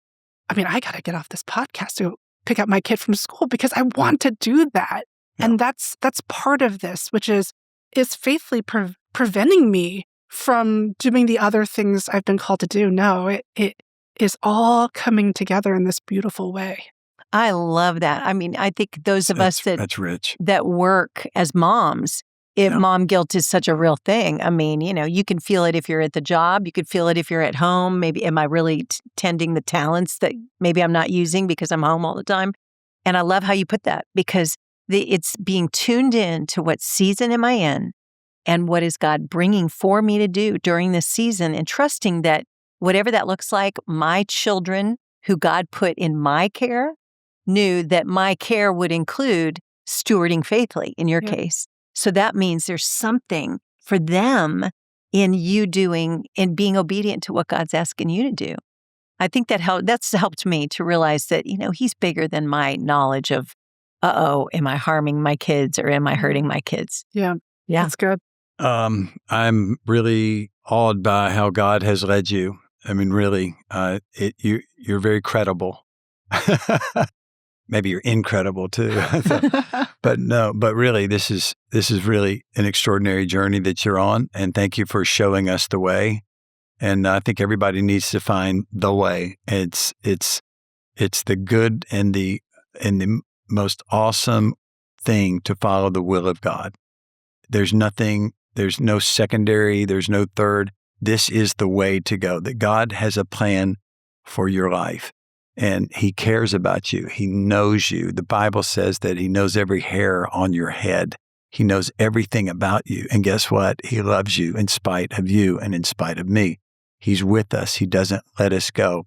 I got to get off this podcast to pick up my kid from school because I want to do that. Yeah. And that's part of this, which is faithfully preventing me from doing the other things I've been called to do. No, it is all coming together in this beautiful way. I love that. I think those of us that's rich. That work as moms, if mom guilt is such a real thing. You can feel it if you're at the job. You could feel it if you're at home. Maybe, am I really tending the talents that maybe I'm not using because I'm home all the time? And I love how you put that because it's being tuned in to what season am I in and what is God bringing for me to do during this season and trusting that whatever that looks like, my children who God put in my care knew that my care would include stewarding faithfully in your case. So that means there's something for them in you doing and being obedient to what God's asking you to do. I think that's helped me to realize that, he's bigger than my knowledge of, am I harming my kids or am I hurting my kids? Yeah. That's good. I'm really awed by how God has led you. Really, you're very credible. Maybe you're incredible too. But really, this is really an extraordinary journey that you're on. And thank you for showing us the way. And I think everybody needs to find the way. It's the good and the most awesome thing to follow the will of God. There's no secondary, there's no third. This is the way to go. That God has a plan for your life. And he cares about you. He knows you. The Bible says that he knows every hair on your head. He knows everything about you. And guess what? He loves you in spite of you and in spite of me. He's with us. He doesn't let us go.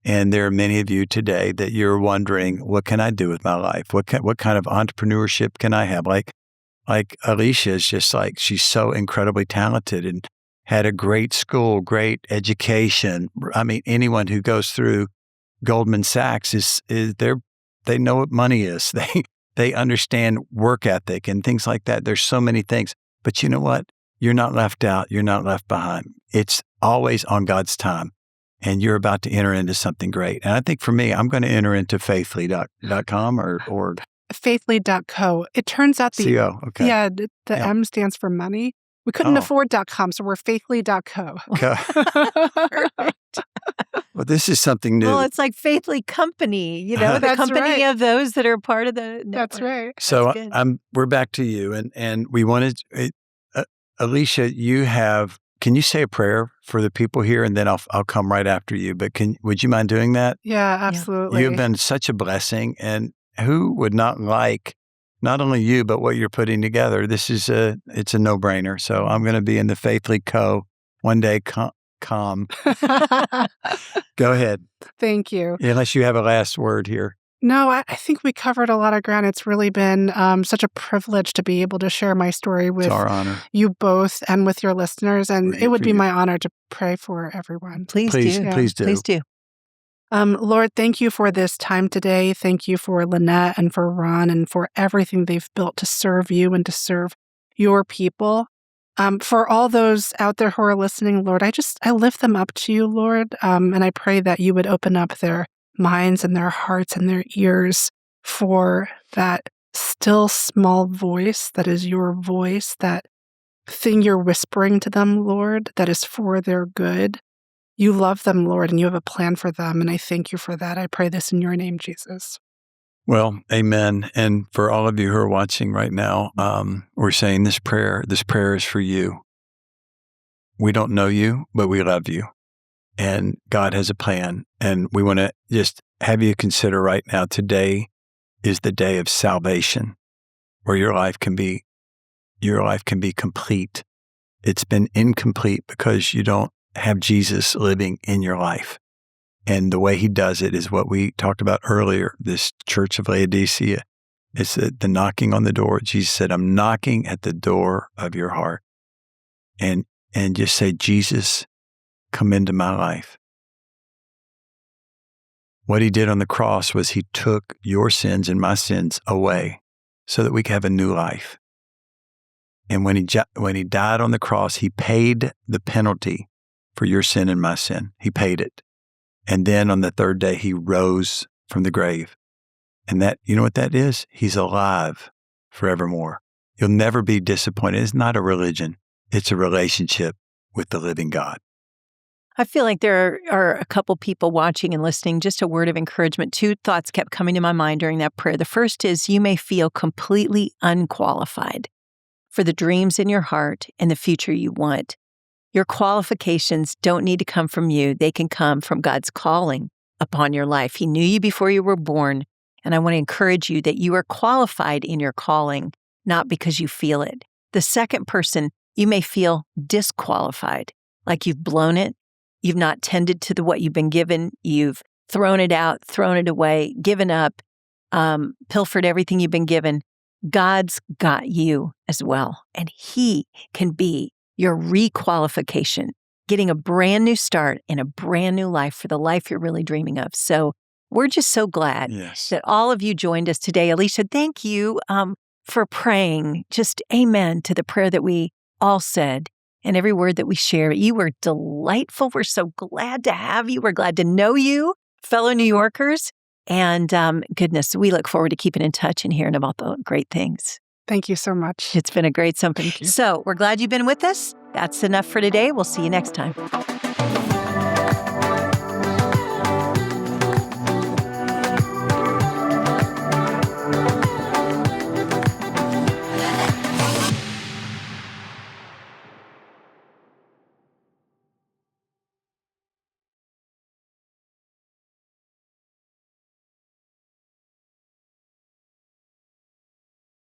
And there are many of you today that you're wondering, what can I do with my life? What kind of entrepreneurship can I have? Like Alicia is just like, she's so incredibly talented and had a great school, great education. Anyone who goes through Goldman Sachs they know what money is. They understand work ethic and things like that. There's so many things. But you know what? You're not left out. You're not left behind. It's always on God's time. And you're about to enter into something great. And I think for me, I'm going to enter into faithly.com or faithly.co. It turns out CO, okay. Yeah, the M stands for money. We couldn't afford .com, so we're faithly.co. Well, this is something new. Well, it's like Faithly Company, the That's company right. of those that are part of the network. That's right. So That's good. we're back to you, and we wanted, Alicia, can you say a prayer for the people here, and then I'll come right after you. But would you mind doing that? Yeah, absolutely. You've been such a blessing, and who would not like not only you but what you're putting together? It's a no-brainer. So I'm going to be in the Faithly Co. one day. Calm. Go ahead. Thank you. Unless you have a last word here. No, I think we covered a lot of ground. It's really been such a privilege to be able to share my story with It's our honor. you both and with your listeners. And We're it here would for be you. my honor to pray for everyone. Please do. Please do. Please do. Lord, thank you for this time today. Thank you for Lynette and for Ron and for everything they've built to serve you and to serve your people. For all those out there who are listening, Lord, I lift them up to you, Lord, and I pray that you would open up their minds and their hearts and their ears for that still small voice that is your voice, that thing you're whispering to them, Lord, that is for their good. You love them, Lord, and you have a plan for them, and I thank you for that. I pray this in your name, Jesus. Well, amen. And for all of you who are watching right now, we're saying this prayer. This prayer is for you. We don't know you, but we love you. And God has a plan. And we want to just have you consider right now, today is the day of salvation, where your life can be complete. It's been incomplete because you don't have Jesus living in your life. And the way he does it is what we talked about earlier, this church of Laodicea. It's the knocking on the door. Jesus said, I'm knocking at the door of your heart. And just say, Jesus, come into my life. What he did on the cross was he took your sins and my sins away so that we could have a new life. And when he died on the cross, he paid the penalty for your sin and my sin. He paid it. And then on the third day, he rose from the grave. And that, you know what that is? He's alive forevermore. You'll never be disappointed. It's not a religion. It's a relationship with the living God. I feel like there are a couple people watching and listening. Just a word of encouragement. Two thoughts kept coming to my mind during that prayer. The first is you may feel completely unqualified for the dreams in your heart and the future you want. Your qualifications don't need to come from you. They can come from God's calling upon your life. He knew you before you were born, and I want to encourage you that you are qualified in your calling, not because you feel it. The second person, you may feel disqualified, like you've blown it. You've not tended to what you've been given. You've thrown it out, thrown it away, given up, pilfered everything you've been given. God's got you as well, and he can be your requalification, getting a brand new start in a brand new life for the life you're really dreaming of. So we're just so glad that all of you joined us today. Alicia, thank you for praying. Just amen to the prayer that we all said and every word that we shared. You were delightful. We're so glad to have you. We're glad to know you, fellow New Yorkers. And goodness, we look forward to keeping in touch and hearing about the great things. Thank you so much. It's been a great something. Thank you. So we're glad you've been with us. That's enough for today. We'll see you next time.